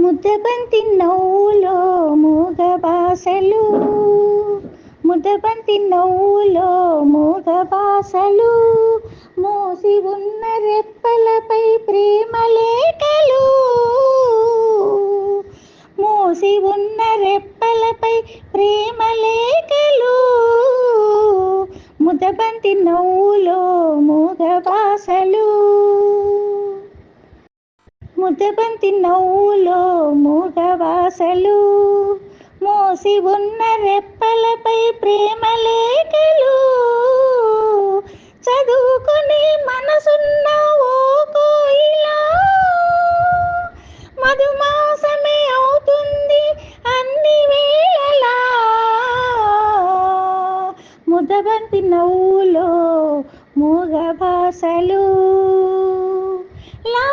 ముద్దబంతి నవ్వులో మూగ భాషలు, ముద్దబంతి నవ్వులో మూగ భాషలు, మోసి ఉన్న రెప్పలపై ప్రేమ లేఖలు, మోసి ఉన్న రెప్పలపై ప్రేమ లేఖలు, ముద్దబంతి నవ్వులో మూగ భాషలు, ముద్దబంతి నవ్వులో మూగ భాషలు, మోసి ఉన్న రెప్పలపై ప్రేమ లేఖలు, చదువుకుని మనసున్న ఓ కోయిలా, మధుమాసమే అవుతుంది అన్ని వేళలా, ముద్దబంతి నవ్వులో మూగ భాషలు. లా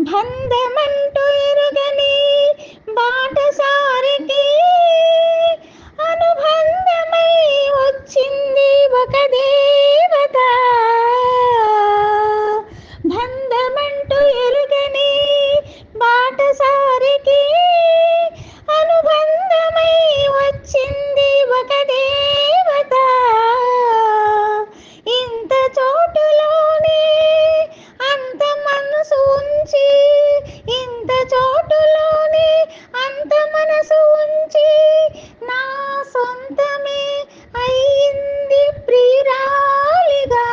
బంధమంటూ ఎరుగని బాటసారికి అనుబంధమై వచ్చింది ఒక దేవత, బంధమంటూ ఎరుగని బాటసారికి అనుబంధమై వచ్చింది ఒక దేవత, ఇంత చోటులోనే అంత మనసు ఉంచి, ఇంత చోటులోనే అంత మనసు ఉంచి నా సొంతమే అయింది ప్రియురాలిగా,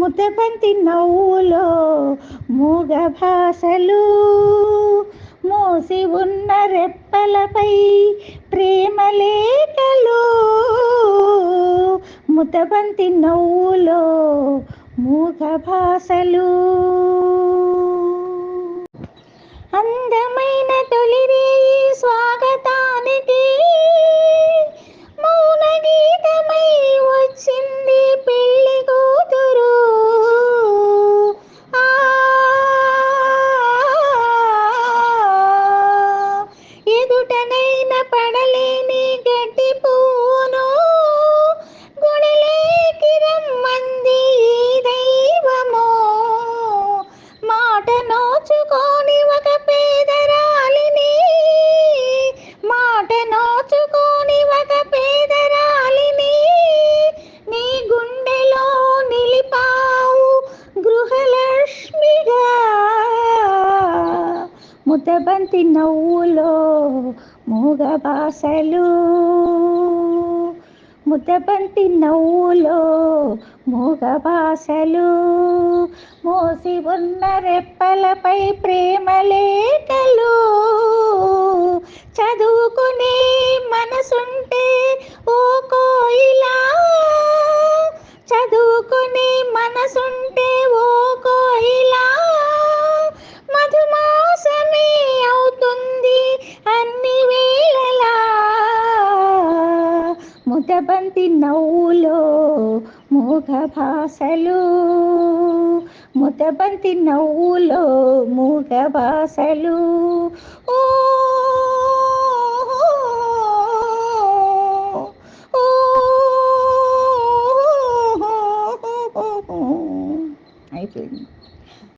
ముద్దబంతి నవ్వులో మూగ భాషలు, మోసి ఉన్న రెప్పలపై ప్రేమ లేఖలు, ముద్దబంతి నవ్వులో మూగ భాషలు. అందమైన తొలిరేయి స్వాగతానికి మౌన గీతమై వచ్చింది పెళ్లి కూతురు, ఎదుటనైన పడలేని గడ్డి పువ్వును గుడిలోకి రమ్మంది దైవము, మాట నోచుకొని ఒక పేదరాలిని, మాట నోచుకొని ఒక పేదరాలిని నీ గుండెలో నిలిపావు గృహలక్ష్మిగా, ముద్దబంతి నవ్వులో మూగ భాషలు, ముద్దబంతి నవ్వులో మూగ భాషలు, మోసి ఉన్న రెప్పలపై ప్రేమ లేఖలు, చదువుకునే మనసుంటే ఓ కోయిలా, చదువుకునే మనసుంటే ఓ కోయిలా, మధుమాసమే అవుతుంది అన్ని వేళలా, ముద్దబంతి నవ్వులో మూగ భాషలు, ముద్దబంతి నవ్వులో మూగ భాషలు,